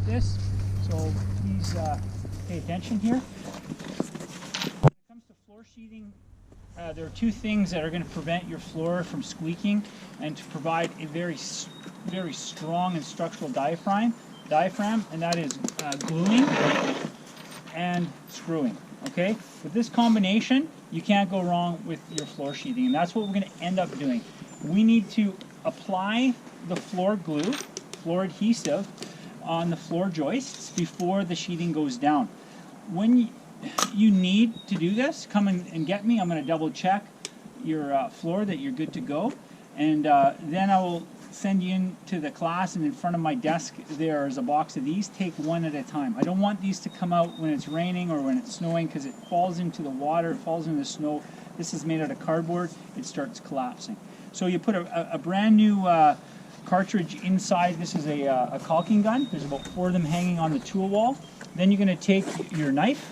this, so please pay attention here. When it comes to floor sheathing, there are two things that are going to prevent your floor from squeaking and to provide a very strong and structural diaphragm, and that is gluing and screwing. Okay, with this combination, you can't go wrong with your floor sheathing, and that's what we're going to end up doing. We need to apply the floor glue, floor adhesive, on the floor joists before the sheathing goes down. When you need to do this, come and get me. I'm going to double check your floor that you're good to go, and then I will send you into the class, and in front of my desk there is a box of these. Take one at a time. I don't want these to come out when it's raining or when it's snowing, because it falls into the water, it falls into the snow. This is made out of cardboard, it starts collapsing. So you put a brand new cartridge inside. This is a caulking gun. There's about 4 of them hanging on the tool wall. Then you're going to take your knife,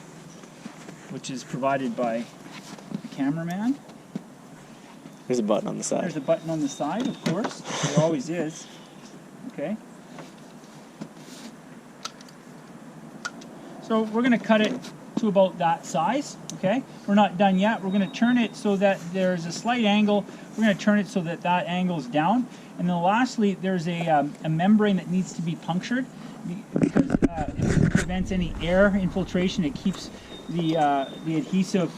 which is provided by the cameraman. There's a button on the side. There's a button on the side, of course. There always is. Okay. So we're going to cut it to about that size. Okay. We're not done yet. We're going to turn it so that there's a slight angle. We're going to turn it so that that angle's down. And then lastly, there's a membrane that needs to be punctured because it prevents any air infiltration. It keeps the adhesive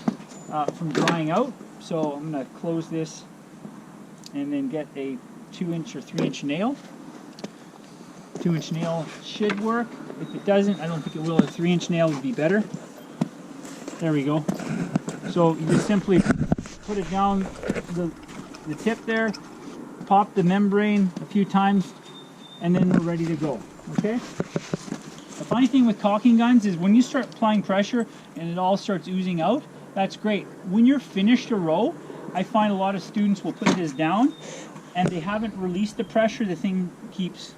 from drying out. So I'm going to close this and then get a 2-inch or 3-inch nail. 2-inch nail should work. If it doesn't, I don't think it will. A 3-inch nail would be better. There we go. So you just simply put it down the tip there, pop the membrane a few times, and then we're ready to go. Okay? The funny thing with caulking guns is when you start applying pressure and it all starts oozing out, that's great. When you're finished a row, I find a lot of students will put this down and they haven't released the pressure. The thing keeps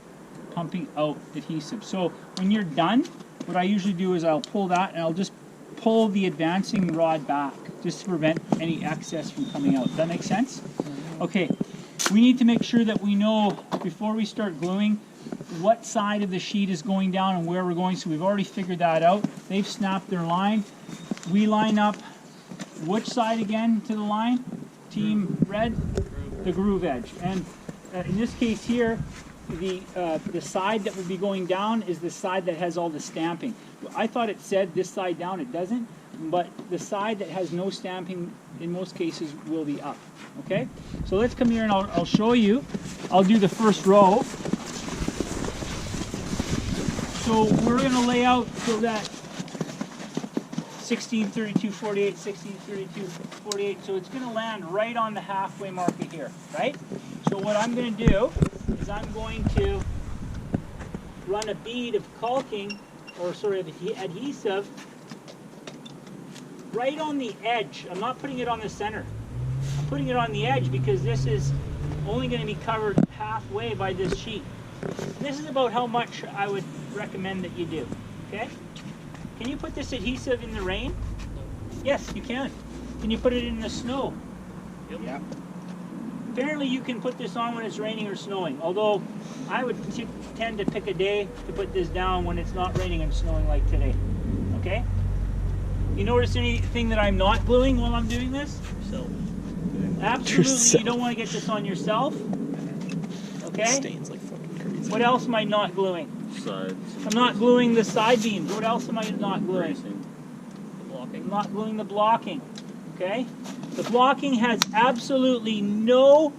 pumping out adhesive. So when you're done, what I usually do is I'll pull that and I'll just pull the advancing rod back just to prevent any excess from coming out. Does that make sense? Okay, we need to make sure that we know before we start gluing what side of the sheet is going down and where we're going. So we've already figured that out. They've snapped their line. We line up which side again to the line? Team red? The groove edge. And in this case here, the side that will be going down is the side that has all the stamping. I thought it said this side down. It doesn't. But the side that has no stamping in most cases will be up. Okay? So let's come here and I'll show you. I'll do the first row. So we're going to lay out so that 16, 32, 48, 16, 32, 48. So it's going to land right on the halfway marker here, right? So what I'm going to do is I'm going to run a bead of caulking, or sorry, of adhesive, right on the edge. I'm not putting it on the center. I'm putting it on the edge because this is only going to be covered halfway by this sheet. And this is about how much I would recommend that you do, okay? Can you put this adhesive in the rain? Yes, you can. Can you put it in the snow? Yep. Yeah. Apparently you can put this on when it's raining or snowing, although I would tend to pick a day to put this down when it's not raining and snowing like today, okay? You notice anything that I'm not gluing while I'm doing this? Yourself. Absolutely, you don't want to get this on yourself, okay? It stains like fucking crazy. What else am I not gluing? Sides. I'm not gluing the side beams. What else am I not gluing? The blocking. I'm not gluing the blocking, okay? The blocking has absolutely nothing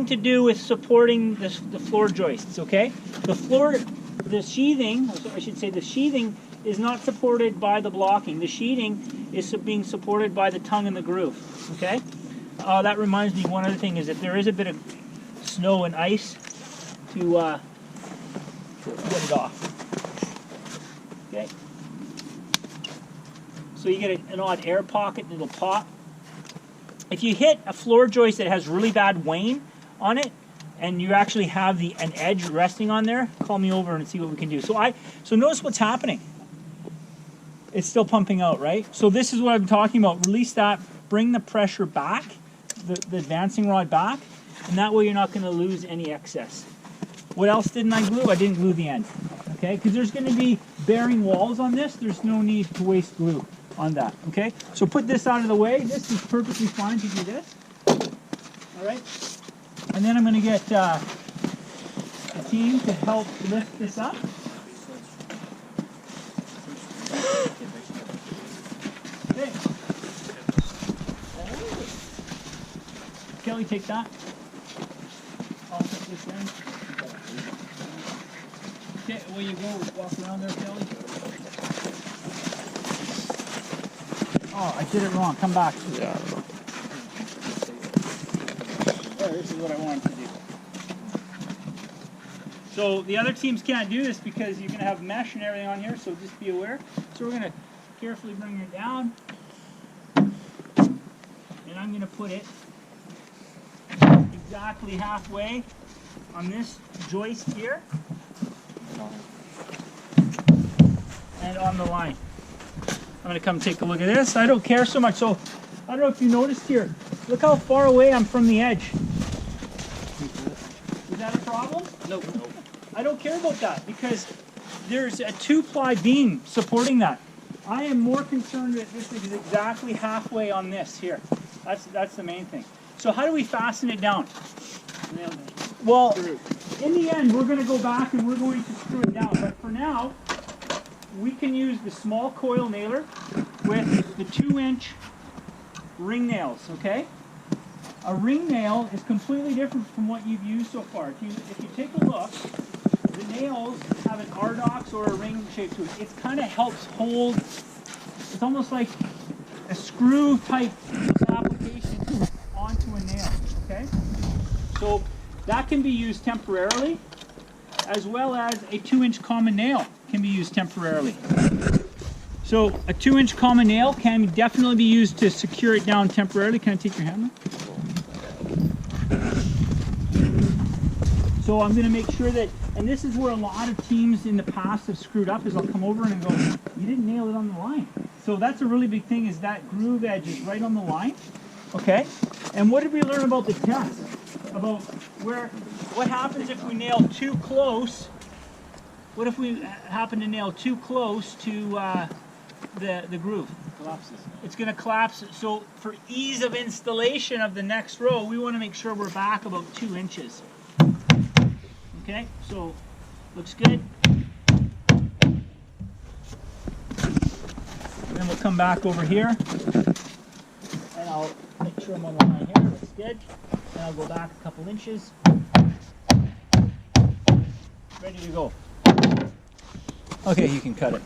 to do with supporting the floor joists, okay? The sheathing, I should say the sheathing is not supported by the blocking. The sheathing is being supported by the tongue and the groove, okay? That reminds me, one other thing is that there is a bit of snow and ice to get it off. Okay. So you get an odd air pocket and it'll pop. If you hit a floor joist that has really bad wane on it, and you actually have an edge resting on there, call me over and see what we can do. So notice what's happening. It's still pumping out, right? So this is what I'm talking about. Release that, bring the pressure back, the advancing rod back, and that way you're not going to lose any excess. What else didn't I glue? I didn't glue the end. Okay, because there's going to be bearing walls on this. There's no need to waste glue on that. Okay, so put this out of the way. This is perfectly fine to do this. All right, and then I'm going to get a team to help lift this up. Okay. Kelly, take that. I'll put this in. Okay, away you go. Walk around there, Kelly. Oh, I did it wrong. Come back. Yeah, I don't know. There, this is what I wanted to do. So the other teams can't do this because you're going to have mesh and everything on here, so just be aware. So we're going to carefully bring it down. And I'm going to put it exactly halfway on this joist here. And on the line. I'm going to come take a look at this. I don't care so much. So I don't know if you noticed here. Look how far away I'm from the edge. Is that a problem? No. I don't care about that because there's a 2-ply beam supporting that. I am more concerned that this is exactly halfway on this here. That's the main thing. So how do we fasten it down? Well, in the end, we're going to go back and we're going to screw it down. But for now, we can use the small coil nailer with the 2-inch ring nails, okay? A ring nail is completely different from what you've used so far. If you take a look, the nails have an ardox or a ring shape to it. It kind of helps hold, it's almost like a screw type application onto a nail, okay? So that can be used temporarily, as well as a 2-inch common nail can be used temporarily. So a 2-inch common nail can definitely be used to secure it down temporarily. Can I take your hammer? So I'm going to make sure that, and this is where a lot of teams in the past have screwed up, is I'll come over and go, you didn't nail it on the line. So that's a really big thing, is that groove edge is right on the line. Okay? And what did we learn about the test? About what happens if we nail too close? What if we happen to nail too close to the groove? Collapses. It's going to collapse. So for ease of installation of the next row, we want to make sure we're back about 2 inches. Okay, so looks good. And then we'll come back over here, and I'll make sure I'm on the line here. Looks good. And I'll go back a couple inches. Ready to go. Okay, you can cut it.